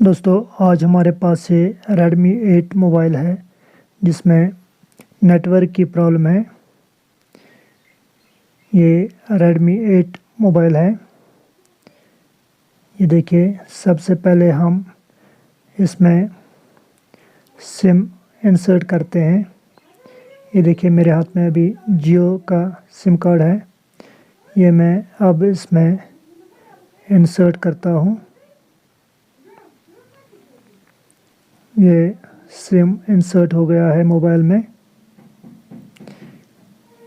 दोस्तों आज हमारे पास ये Redmi 8 मोबाइल है जिसमें नेटवर्क की प्रॉब्लम है। ये Redmi 8 मोबाइल है। ये देखिए, सबसे पहले हम इसमें सिम इंसर्ट करते हैं। ये देखिए, मेरे हाथ में अभी जियो का सिम कार्ड है। ये मैं अब इसमें इंसर्ट करता हूँ। ये सिम इंसर्ट हो गया है मोबाइल में।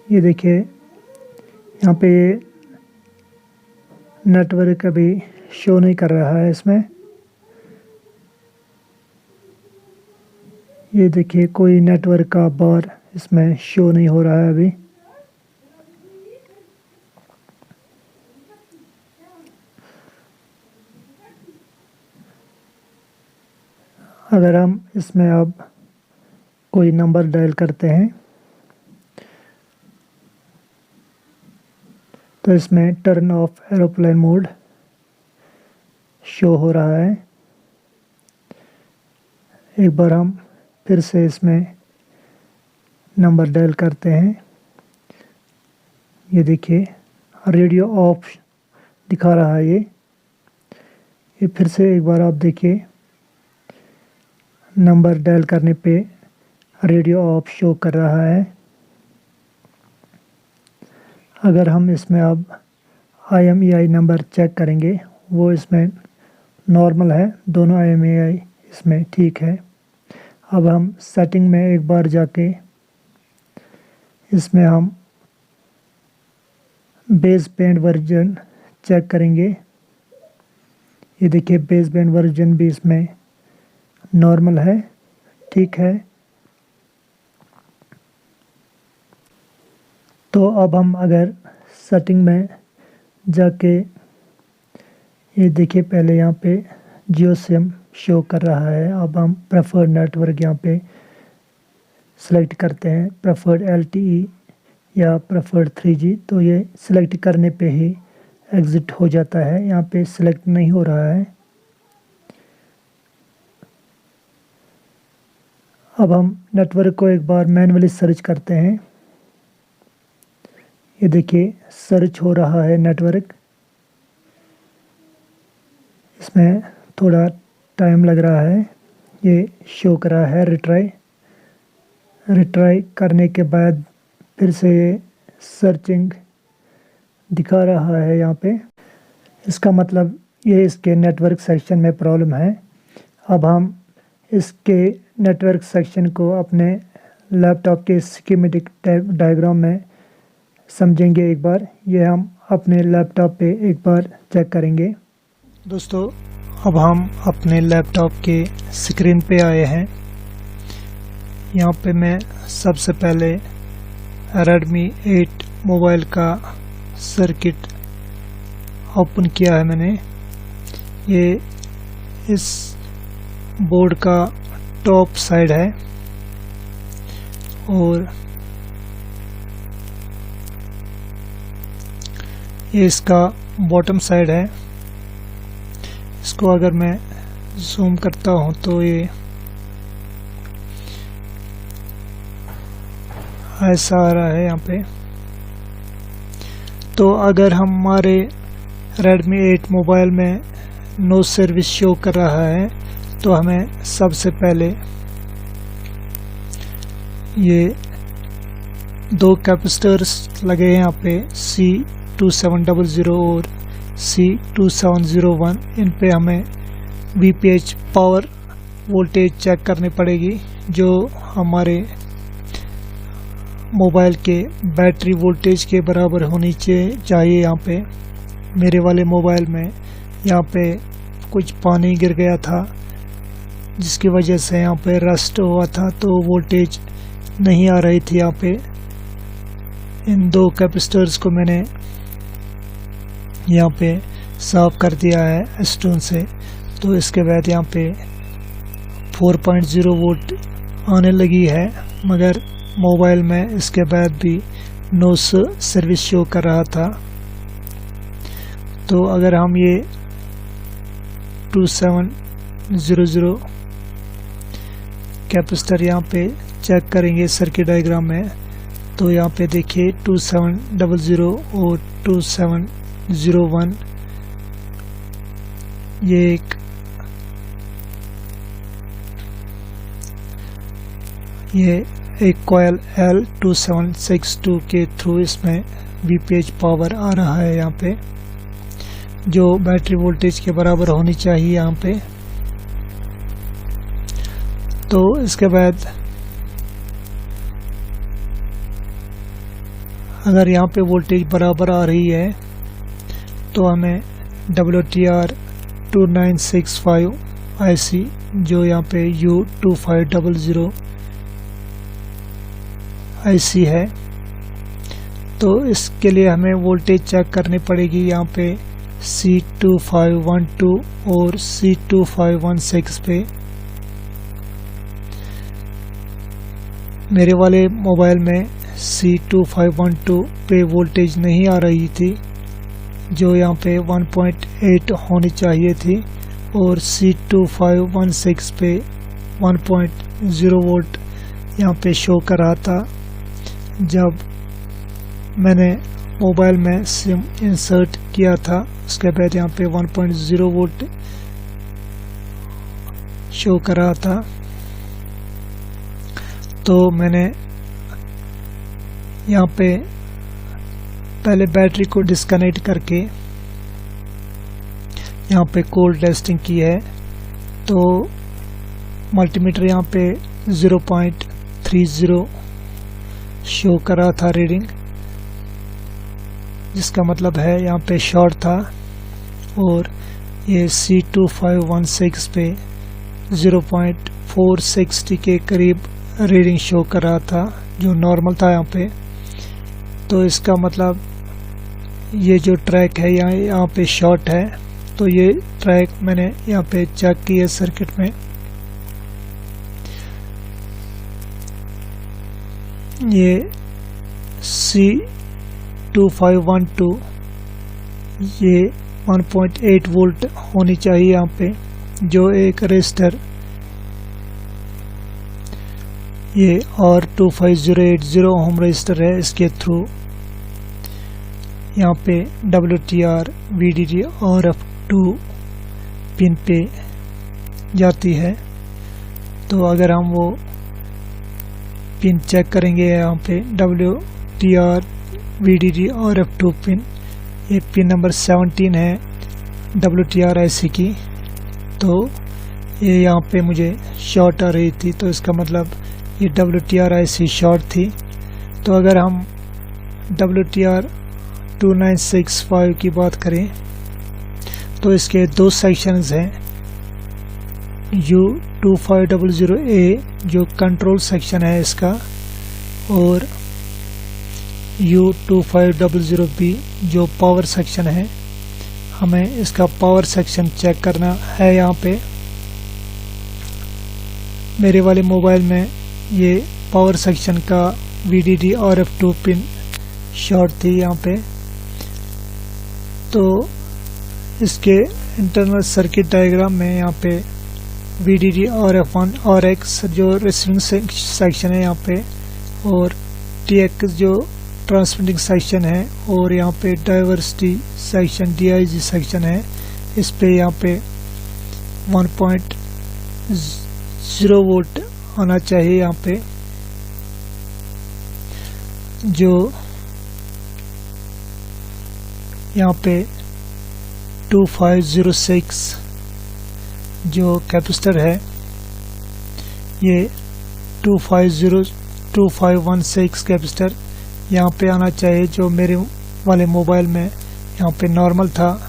ये देखिए, यहाँ पे ये नेटवर्क अभी शो नहीं कर रहा है इसमें। ये देखिए, कोई नेटवर्क का बार इसमें शो नहीं हो रहा है अभी। अगर हम इसमें अब कोई नंबर डायल करते हैं तो इसमें turn off aeroplane mode show हो रहा है। एक बार हम फिर से इसमें नंबर डायल करते हैं। ये देखिए, रेडियो ऑफ दिखा रहा है। ये फिर से एक बार आप देखिए, नंबर डायल करने पे रेडियो ऑफ शो कर रहा है। अगर हम इसमें अब IMEI नंबर चेक करेंगे, वो इसमें नॉर्मल है। दोनों IMEI इसमें ठीक है। अब हम सेटिंग में एक बार जाके इसमें हम बेसबैंड वर्जन चेक करेंगे। ये देखिए, बेसबैंड वर्जन भी इसमें नॉर्मल है, ठीक है। तो अब हम अगर सेटिंग में जाके, ये देखिए, पहले यहाँ पे जियो सिम शो कर रहा है। अब हम प्रेफर्ड नेटवर्क यहाँ पे सेलेक्ट करते हैं, प्रेफर्ड LTE या प्रेफर्ड 3G। तो ये सिलेक्ट करने पे ही एग्ज़िट हो जाता है, यहाँ पे सिलेक्ट नहीं हो रहा है। अब हम नेटवर्क को एक बार मैन्युअली सर्च करते हैं। ये देखिए, सर्च हो रहा है नेटवर्क। इसमें थोड़ा टाइम लग रहा है। ये शो कर रहा है रिट्राई करने के बाद फिर से ये सर्चिंग दिखा रहा है यहाँ पे। इसका मतलब ये इसके नेटवर्क सेक्शन में प्रॉब्लम है। अब हम इसके नेटवर्क सेक्शन को अपने लैपटॉप के स्कीमेटिक डायग्राम में समझेंगे एक बार। ये हम अपने लैपटॉप पे एक बार चेक करेंगे। दोस्तों, अब हम अपने लैपटॉप के स्क्रीन पे आए हैं। यहाँ पे मैं सबसे पहले Redmi 8 मोबाइल का सर्किट ओपन किया है मैंने। ये इस बोर्ड का टॉप साइड है और ये इसका बॉटम साइड है। इसको अगर मैं जूम करता हूँ तो ये ऐसा आ रहा है यहाँ पे। तो अगर हमारे Redmi 8 मोबाइल में नो सर्विस शो कर रहा है तो हमें सबसे पहले ये दो कैपेसिटर्स लगे हैं यहाँ पे, C2700 और C2701। इन पे हमें VPH पावर वोल्टेज चेक करनी पड़ेगी, जो हमारे मोबाइल के बैटरी वोल्टेज के बराबर होनी चाहिए। यहाँ पे मेरे वाले मोबाइल में यहाँ पे कुछ पानी गिर गया था, जिसकी वजह से यहाँ पे रस्ट हुआ था, तो वोल्टेज नहीं आ रही थी यहाँ पे। इन दो कैपेसिटर्स को मैंने यहाँ पे साफ कर दिया है स्टोन से। तो इसके बाद यहाँ पे 4.0 वोल्ट आने लगी है, मगर मोबाइल में इसके बाद भी नो सर्विस शो कर रहा था। तो अगर हम ये 1.00 कैपेसिटर यहाँ पे चेक करेंगे सर्किट डायग्राम में, तो यहाँ पे देखिए 2700 और 2701 ये एक कॉयल L2762 के थ्रू इसमें वीपीएच पावर आ रहा है यहाँ पे, जो बैटरी वोल्टेज के बराबर होनी चाहिए यहाँ पे। तो इसके बाद अगर यहाँ पे वोल्टेज बराबर आ रही है तो हमें WTR2965 IC जो यहाँ पे U2500 IC है, तो इसके लिए हमें वोल्टेज चेक करनी पड़ेगी यहाँ पे C2512 और C2516 पे। मेरे वाले मोबाइल में C2512 पे वोल्टेज नहीं आ रही थी, जो यहाँ पे 1.8 होनी चाहिए थी, और C2516 पे 1.0 वोल्ट यहाँ पे शो कर रहा था। जब मैंने मोबाइल में सिम इंसर्ट किया था उसके बाद यहाँ पे 1.0 वोल्ट शो कर रहा था। तो मैंने यहाँ पे पहले बैटरी को डिस्कनेक्ट करके यहाँ पे कोल्ड टेस्टिंग की है, तो मल्टीमीटर यहाँ पे 0.30 शो कर रहा था रीडिंग, जिसका मतलब है यहाँ पे शॉर्ट था। और ये C2516 पे 0.460 के करीब रीडिंग शो कर रहा था, जो नॉर्मल था यहाँ पे। तो इसका मतलब ये जो ट्रैक है यहाँ पे शॉर्ट है। तो ये ट्रैक मैंने यहाँ पे चेक किया सर्किट में। ये C2512 ये 1.8 वोल्ट होनी चाहिए यहाँ पे, जो एक रजिस्टर ये R25080 ओम रजिस्टर है, इसके थ्रू यहाँ पे WTR VDD और F2 पिन पे जाती है। तो अगर हम वो पिन चेक करेंगे यहाँ पे WTR VDD और F2 पिन, ये पिन नंबर 17 है WTR IC की, तो ये यहाँ पे मुझे शॉर्ट आ रही थी, तो इसका मतलब ये WTR IC शॉर्ट थी। तो अगर हम WTR2965 की बात करें तो इसके दो सेक्शंस हैं, U2500A जो कंट्रोल सेक्शन है इसका, और U2500B जो पावर सेक्शन है। हमें इसका पावर सेक्शन चेक करना है। यहाँ पे मेरे वाले मोबाइल में ये पावर सेक्शन का VDD और F2 पिन शॉर्ट थी यहाँ पे। तो इसके इंटरनल सर्किट डायग्राम में यहाँ पे VDD और F1 और X जो रिसीविंग सेक्शन है यहाँ पे, और TX जो ट्रांसमिटिंग सेक्शन है, और यहाँ पे डाइवर्सिटी सेक्शन DIG सेक्शन है। इस पे यहाँ पे 1.0 वोल्ट आना चाहिए यहाँ पे, जो यहाँ पे 2506 जो कैपेसिटर है, ये 2516 कैपेसिटर यहाँ पे आना चाहिए, जो मेरे वाले मोबाइल में यहाँ पे नॉर्मल था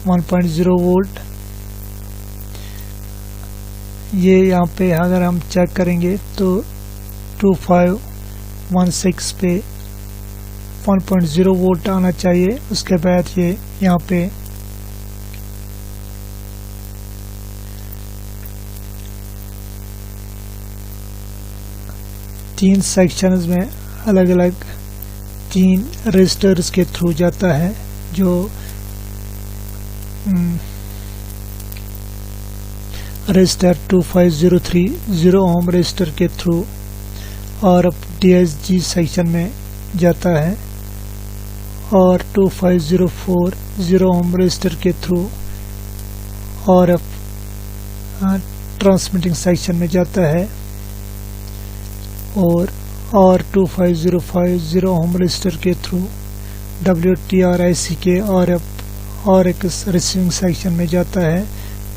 1.0 वोल्ट। ये यहाँ पे अगर हम चेक करेंगे तो 2516 पे 1.0 वोल्ट आना चाहिए। उसके बाद ये यहाँ पे तीन सेक्शंस में अलग अलग 3 रजिस्टर्स के थ्रू जाता है, जो रजिस्टर 2503 0 ओम रजिस्टर के थ्रू और DSG सेक्शन में जाता है और 2504 0 ओम रजिस्टर के थ्रू और ट्रांसमिटिंग सेक्शन में जाता है और 2505 0 ओम रजिस्टर के थ्रू WTRIC के और एक रिसीविंग सेक्शन में जाता है।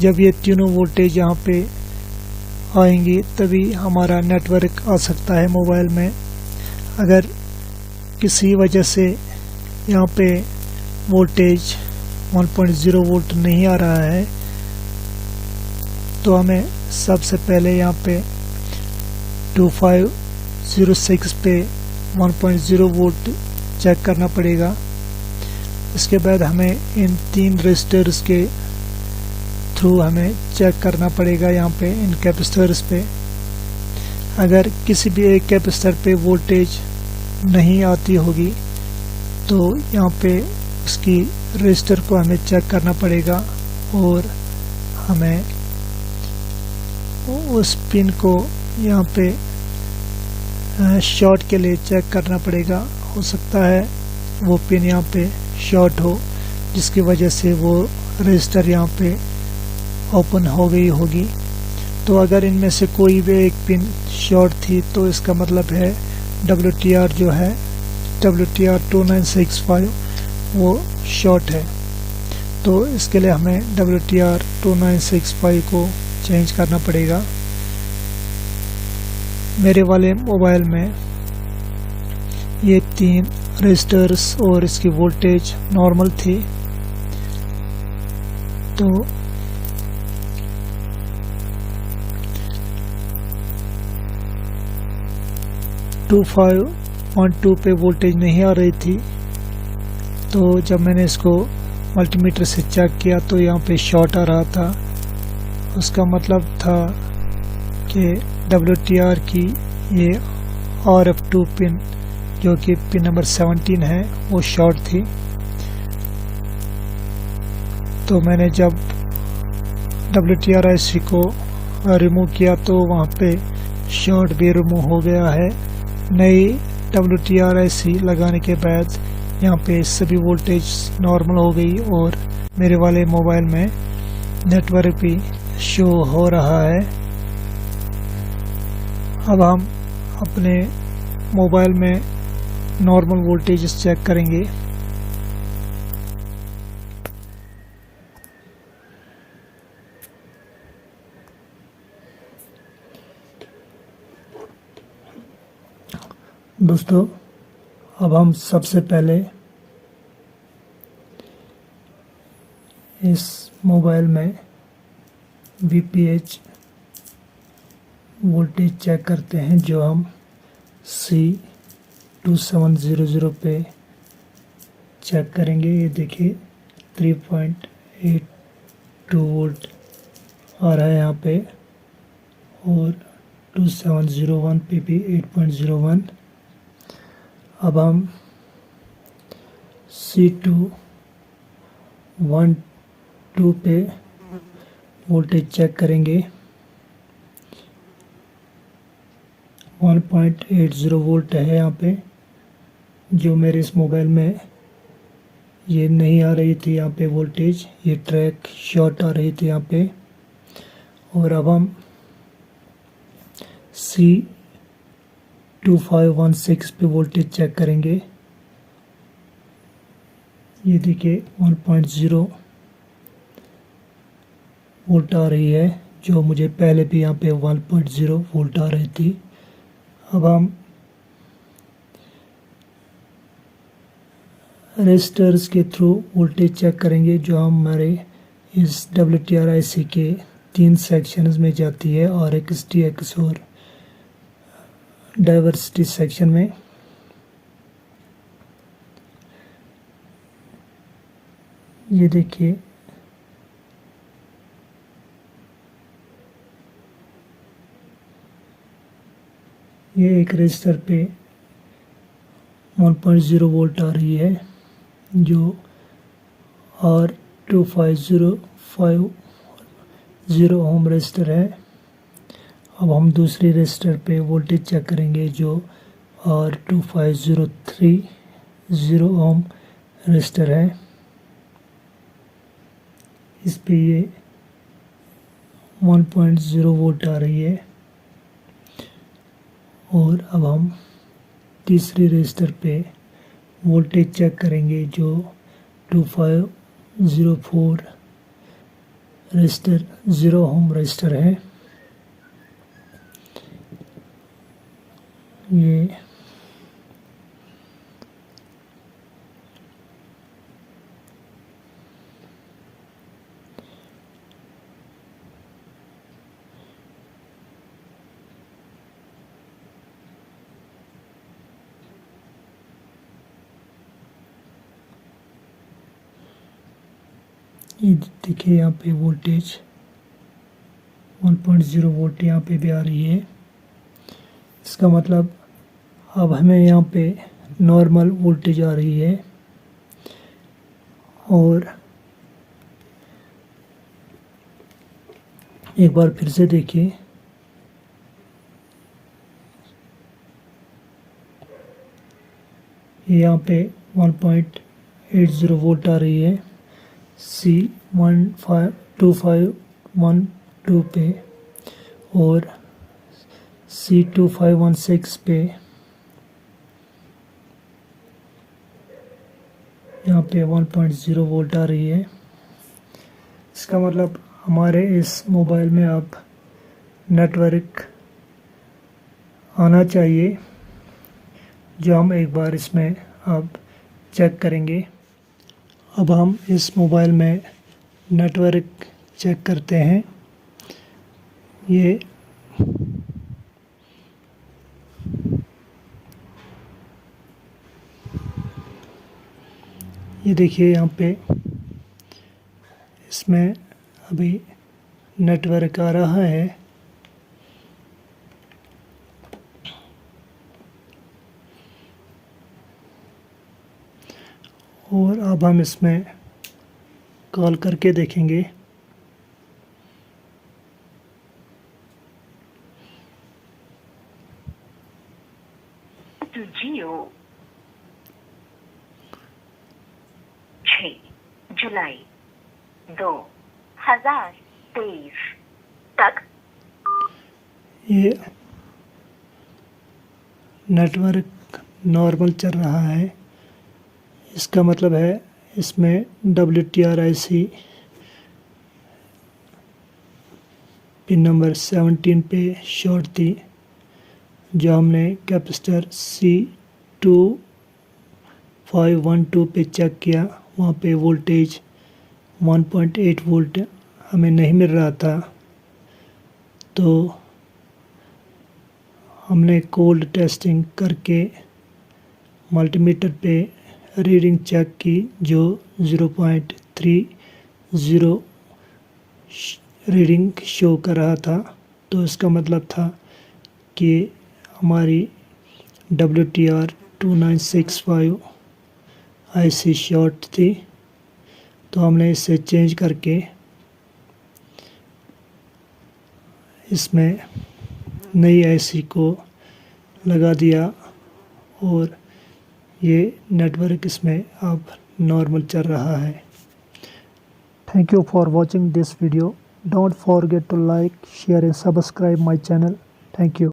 जब ये तीनों वोल्टेज यहाँ पे आएंगी तभी हमारा नेटवर्क आ सकता है मोबाइल में। अगर किसी वजह से यहाँ पे वोल्टेज 1.0 वोल्ट नहीं आ रहा है तो हमें सबसे पहले यहाँ पे 2506 पे 1.0 वोल्ट चेक करना पड़ेगा। इसके बाद हमें इन 3 रजिस्टर्स के थ्रू हमें चेक करना पड़ेगा यहाँ पे इन कैपेसिटर्स पे। अगर किसी भी एक कैपेसिटर पे वोल्टेज नहीं आती होगी तो यहाँ पे उसकी रजिस्टर को हमें चेक करना पड़ेगा और हमें उस पिन को यहाँ पे शॉर्ट के लिए चेक करना पड़ेगा। हो सकता है वो पिन यहाँ पे शॉर्ट हो जिसकी वजह से वो रजिस्टर यहाँ पे ओपन हो गई होगी। तो अगर इनमें से कोई भी एक पिन शॉर्ट थी तो इसका मतलब है WTR जो है WTR 2965 वो शॉर्ट है। तो इसके लिए हमें WTR 2965 को चेंज करना पड़ेगा। मेरे वाले मोबाइल में ये 3 रजिस्टर्स और इसकी वोल्टेज नॉर्मल थी तो टू 5.2 पे वोल्टेज नहीं आ रही थी। तो जब मैंने इसको मल्टीमीटर से चेक किया तो यहाँ पे शॉर्ट आ रहा था। उसका मतलब था कि WTR की ये RF2 पिन जो कि पिन नंबर 17 है वो शॉर्ट थी। तो मैंने जब WTRIC को रिमूव किया तो वहाँ पे शॉर्ट भी रिमूव हो गया है। नई WTRIC लगाने के बाद यहाँ पे सभी वोल्टेज नॉर्मल हो गई और मेरे वाले मोबाइल में नेटवर्क भी शो हो रहा है। अब हम अपने मोबाइल में नॉर्मल वोल्टेज चेक करेंगे। दोस्तों अब हम सबसे पहले इस मोबाइल में VPH वोल्टेज चेक करते हैं जो हम C2700 पे चेक करेंगे। ये देखिए 3.82 वोल्ट आ रहा है यहाँ पे और 2701 पे भी 8.01। अब हम C212 पे वोल्टेज चेक करेंगे। 1.80 वोल्ट है यहाँ पे जो मेरे इस मोबाइल में ये नहीं आ रही थी यहाँ पे वोल्टेज, ये ट्रैक शॉर्ट आ रही थी यहाँ पे। और अब हम C2516 पे वोल्टेज चेक करेंगे। ये देखिए 1.0 वोल्ट आ रही है जो मुझे पहले भी यहाँ पे 1.0 वोल्ट आ रही थी। अब हम रजिस्टर्स के थ्रू वोल्टेज चेक करेंगे जो हमारे इस WTRIC के 3 सेक्शंस में जाती है RX, TX और डाइवर्सिटी सेक्शन में। ये देखिए ये एक रजिस्टर पे 1.0 वोल्ट आ रही है जो R2505 0 ओम रजिस्टर है। अब हम दूसरी रजिस्टर पे वोल्टेज चेक करेंगे जो R2503 0 ओम रजिस्टर है। इस पे ये 1.0 वोल्ट आ रही है। और अब हम तीसरी रजिस्टर पे वोल्टेज चेक करेंगे जो 2504 रजिस्टर 0 ओम रजिस्टर है। ये देखिए यहाँ पे वोल्टेज 1.0 वोल्ट यहाँ पे भी आ रही है। इसका मतलब अब हमें यहाँ पे नॉर्मल वोल्टेज आ रही है। और एक बार फिर से देखिए, यहाँ पे 1.80 वोल्ट आ रही है C2512 पे और C2516 पे यहाँ पे 1.0 वोल्ट आ रही है। इसका मतलब हमारे इस मोबाइल में अब नेटवर्क आना चाहिए, जो हम एक बार इसमें अब चेक करेंगे। अब हम इस मोबाइल में नेटवर्क चेक करते हैं। ये देखिए यहाँ पे इसमें अभी नेटवर्क आ रहा है। और अब हम इसमें कॉल करके देखेंगे। जियो 6 जुलाई 2023 तक ये नेटवर्क नॉर्मल चल रहा है। इसका मतलब है इसमें WTRIC पिन नंबर 17 पे शॉर्ट थी, जो हमने कैपेसिटर C2512 पे चेक किया। वहाँ पे वोल्टेज 1.8 वोल्ट हमें नहीं मिल रहा था, तो हमने कोल्ड टेस्टिंग करके मल्टीमीटर पे रीडिंग चेक की जो 0.30 रीडिंग शो कर रहा था। तो इसका मतलब था कि हमारी WTR2965 IC शॉर्ट थी। तो हमने इसे चेंज करके इसमें नई IC को लगा दिया और ये नेटवर्क इसमें अब नॉर्मल चल रहा है। Thank you for watching this video. Don't forget to like, share and subscribe my channel. Thank you.